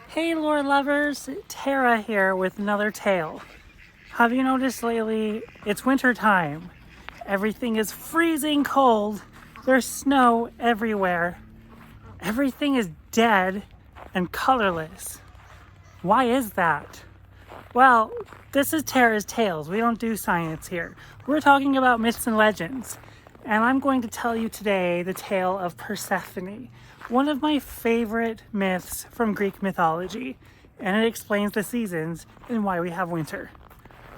Hey lore lovers, Terra here with another tale. Have you noticed lately it's winter time? Everything is freezing cold. There's snow everywhere. Everything is dead and colorless. Why is that? Well, this is Terra's Tales. We don't do science here. We're talking about myths and legends. And I'm going to tell you today the tale of Persephone, one of my favorite myths from Greek mythology. And it explains the seasons and why we have winter.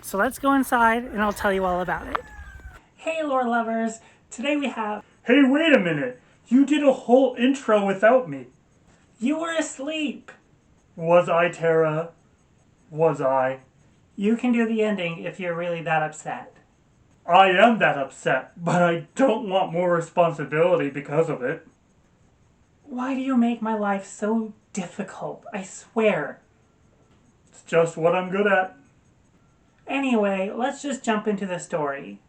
So let's go inside and I'll tell you all about it. Hey, lore lovers. Today we have. Hey, wait a minute. You did a whole intro without me. You were asleep. Was I, Terra? Was I? You can do the ending if you're really that upset. I am that upset, but I don't want more responsibility because of it. Why do you make my life so difficult? I swear. It's just what I'm good at. Anyway, let's just jump into the story.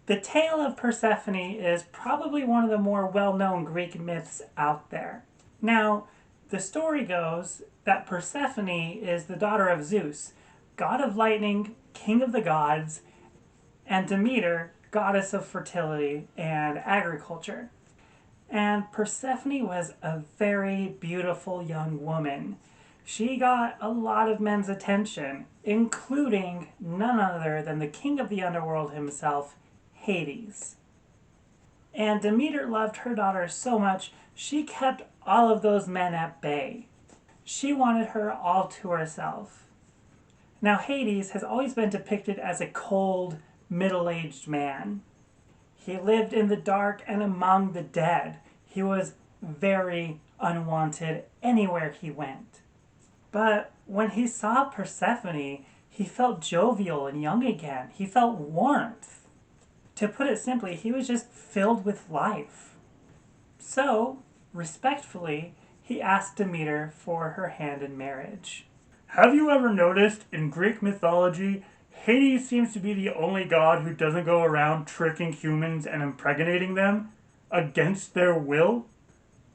The tale of Persephone is probably one of the more well-known Greek myths out there. Now, the story goes that Persephone is the daughter of Zeus, god of lightning, king of the gods, and Demeter, goddess of fertility and agriculture. And Persephone was a very beautiful young woman. She got a lot of men's attention, including none other than the king of the underworld himself, Hades. And Demeter loved her daughter so much, she kept all of those men at bay. She wanted her all to herself. Now, Hades has always been depicted as a cold, middle-aged man. He lived in the dark and among the dead. He was very unwanted anywhere he went. But when he saw Persephone, he felt jovial and young again. He felt warmth. To put it simply, he was just filled with life. So, respectfully, he asked Demeter for her hand in marriage. Have you ever noticed in Greek mythology, Hades seems to be the only god who doesn't go around tricking humans and impregnating them against their will?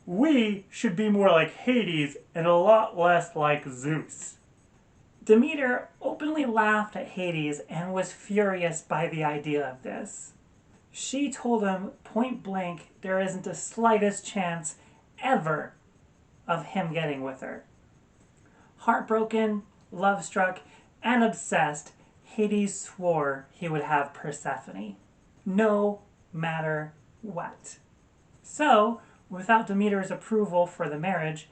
We should be more like Hades and a lot less like Zeus. Demeter openly laughed at Hades and was furious by the idea of this. She told him point blank there isn't the slightest chance ever of him getting with her. Heartbroken, love-struck, and obsessed, Hades swore he would have Persephone, no matter what. So, without Demeter's approval for the marriage,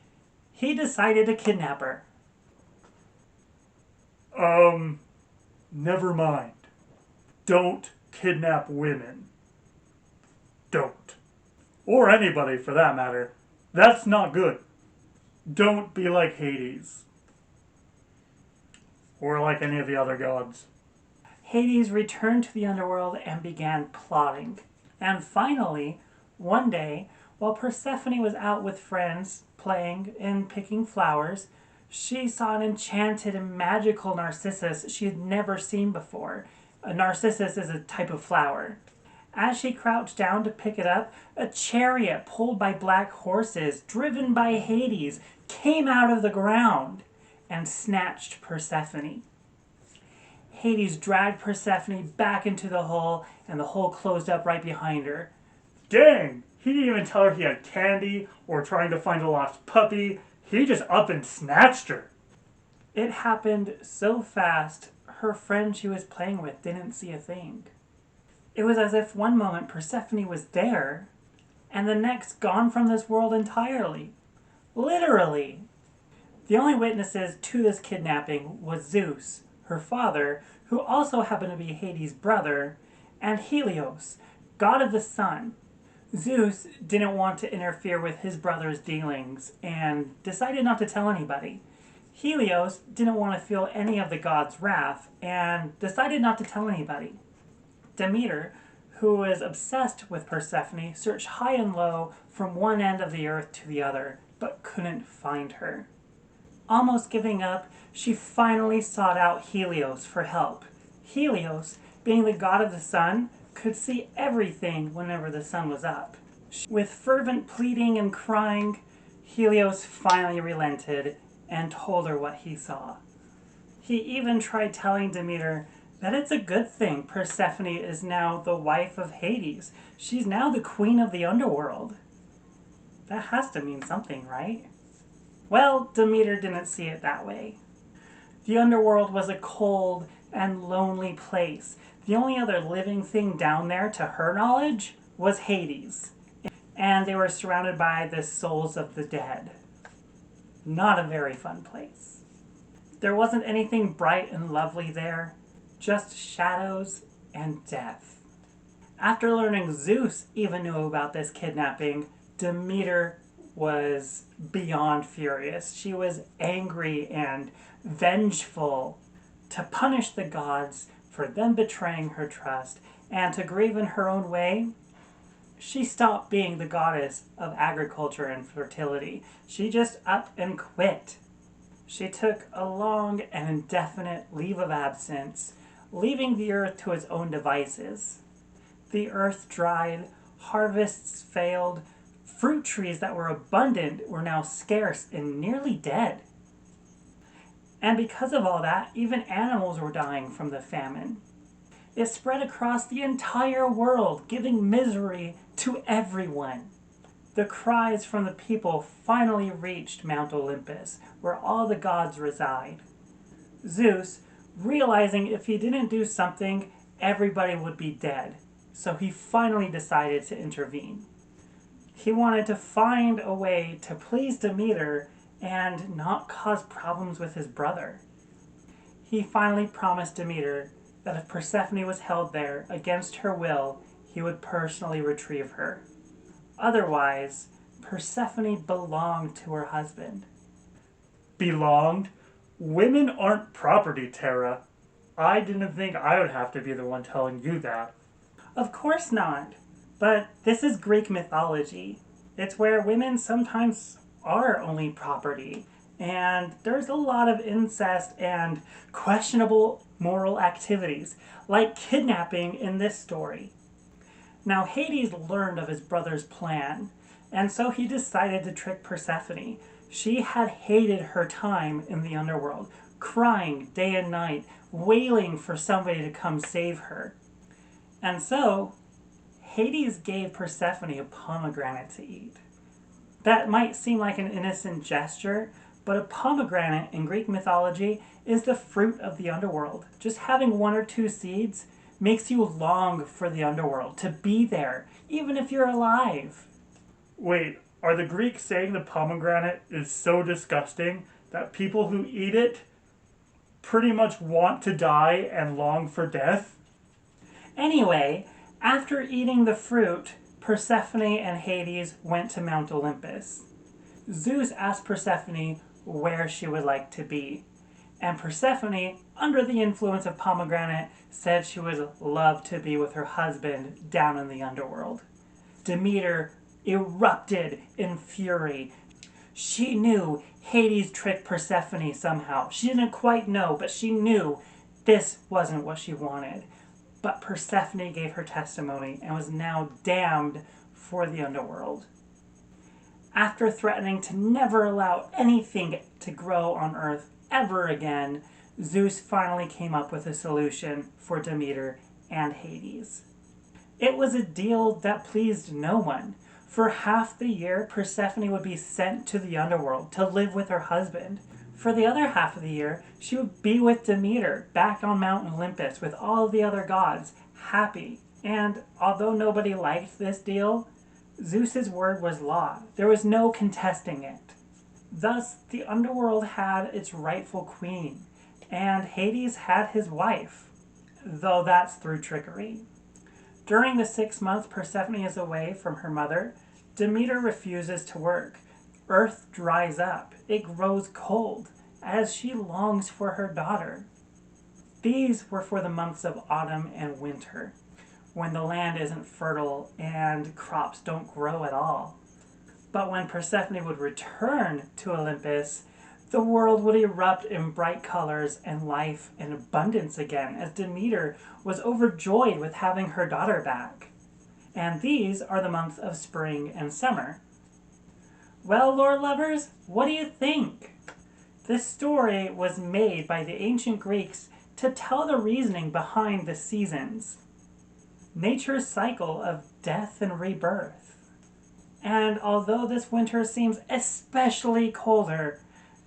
he decided to kidnap her. Never mind. Don't kidnap women. Don't. Or anybody for that matter. That's not good. Don't be like Hades. Or like any of the other gods. Hades returned to the underworld and began plotting. And finally, one day, while Persephone was out with friends, playing and picking flowers, she saw an enchanted and magical narcissus she had never seen before. A narcissus is a type of flower. As she crouched down to pick it up, a chariot pulled by black horses, driven by Hades, came out of the ground and snatched Persephone. Hades dragged Persephone back into the hole, and the hole closed up right behind her. Dang! He didn't even tell her he had candy or trying to find a lost puppy. He just up and snatched her. It happened so fast, her friend she was playing with didn't see a thing. It was as if one moment Persephone was there, and the next gone from this world entirely. Literally. The only witnesses to this kidnapping was Zeus, her father, who also happened to be Hades' brother, and Helios, god of the sun. Zeus didn't want to interfere with his brother's dealings and decided not to tell anybody. Helios didn't want to feel any of the gods' wrath and decided not to tell anybody. Demeter, who was obsessed with Persephone, searched high and low from one end of the earth to the other, but couldn't find her. Almost giving up, she finally sought out Helios for help. Helios, being the god of the sun, could see everything whenever the sun was up. With fervent pleading and crying, Helios finally relented and told her what he saw. He even tried telling Demeter that it's a good thing Persephone is now the wife of Hades. She's now the queen of the underworld. That has to mean something, right? Well, Demeter didn't see it that way. The underworld was a cold and lonely place. The only other living thing down there, to her knowledge, was Hades. And they were surrounded by the souls of the dead. Not a very fun place. There wasn't anything bright and lovely there, just shadows and death. After learning Zeus even knew about this kidnapping, Demeter was beyond furious. She was angry and vengeful. To punish the gods for them betraying her trust and to grieve in her own way, she stopped being the goddess of agriculture and fertility. She just up and quit. She took a long and indefinite leave of absence, leaving the earth to its own devices. The earth dried, harvests failed, fruit trees that were abundant were now scarce and nearly dead. And because of all that, even animals were dying from the famine. It spread across the entire world, giving misery to everyone. The cries from the people finally reached Mount Olympus, where all the gods reside. Zeus, realizing if he didn't do something, everybody would be dead, so he finally decided to intervene. He wanted to find a way to please Demeter and not cause problems with his brother. He finally promised Demeter that if Persephone was held there against her will, he would personally retrieve her. Otherwise, Persephone belonged to her husband. Belonged? Women aren't property, Terra. I didn't think I would have to be the one telling you that. Of course not. But this is Greek mythology. It's where women sometimes are only property. And there's a lot of incest and questionable moral activities, like kidnapping in this story. Now, Hades learned of his brother's plan, and so he decided to trick Persephone. She had hated her time in the underworld, crying day and night, wailing for somebody to come save her. And so, Hades gave Persephone a pomegranate to eat. That might seem like an innocent gesture, but a pomegranate in Greek mythology is the fruit of the underworld. Just having one or two seeds makes you long for the underworld, to be there, even if you're alive. Wait, are the Greeks saying the pomegranate is so disgusting that people who eat it pretty much want to die and long for death? Anyway, after eating the fruit, Persephone and Hades went to Mount Olympus. Zeus asked Persephone where she would like to be, and Persephone, under the influence of pomegranate, said she would love to be with her husband down in the underworld. Demeter erupted in fury. She knew Hades tricked Persephone somehow. She didn't quite know, but she knew this wasn't what she wanted. But Persephone gave her testimony and was now damned for the underworld. After threatening to never allow anything to grow on Earth ever again, Zeus finally came up with a solution for Demeter and Hades. It was a deal that pleased no one. For half the year, Persephone would be sent to the underworld to live with her husband. For the other half of the year, she would be with Demeter back on Mount Olympus with all the other gods, happy. And although nobody liked this deal, Zeus's word was law. There was no contesting it. Thus, the underworld had its rightful queen, and Hades had his wife, though that's through trickery. During the 6 months Persephone is away from her mother, Demeter refuses to work. Earth dries up. It grows cold as she longs for her daughter. These were for the months of autumn and winter, when the land isn't fertile and crops don't grow at all. But when Persephone would return to Olympus, the world would erupt in bright colors and life and abundance again, as Demeter was overjoyed with having her daughter back. And these are the months of spring and summer. Well, Lord lovers, what do you think? This story was made by the ancient Greeks to tell the reasoning behind the seasons, nature's cycle of death and rebirth. And although this winter seems especially colder,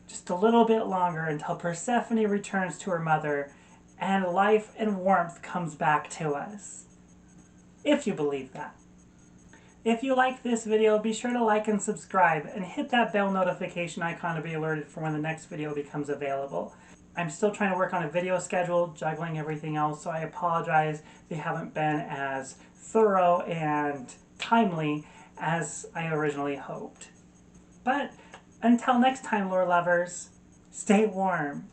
just a little bit longer until Persephone returns to her mother and life and warmth comes back to us. If you believe that. If you like this video, be sure to like and subscribe and hit that bell notification icon to be alerted for when the next video becomes available. I'm still trying to work on a video schedule, juggling everything else, so I apologize they haven't been as thorough and timely as I originally hoped. But until next time, lore lovers, stay warm.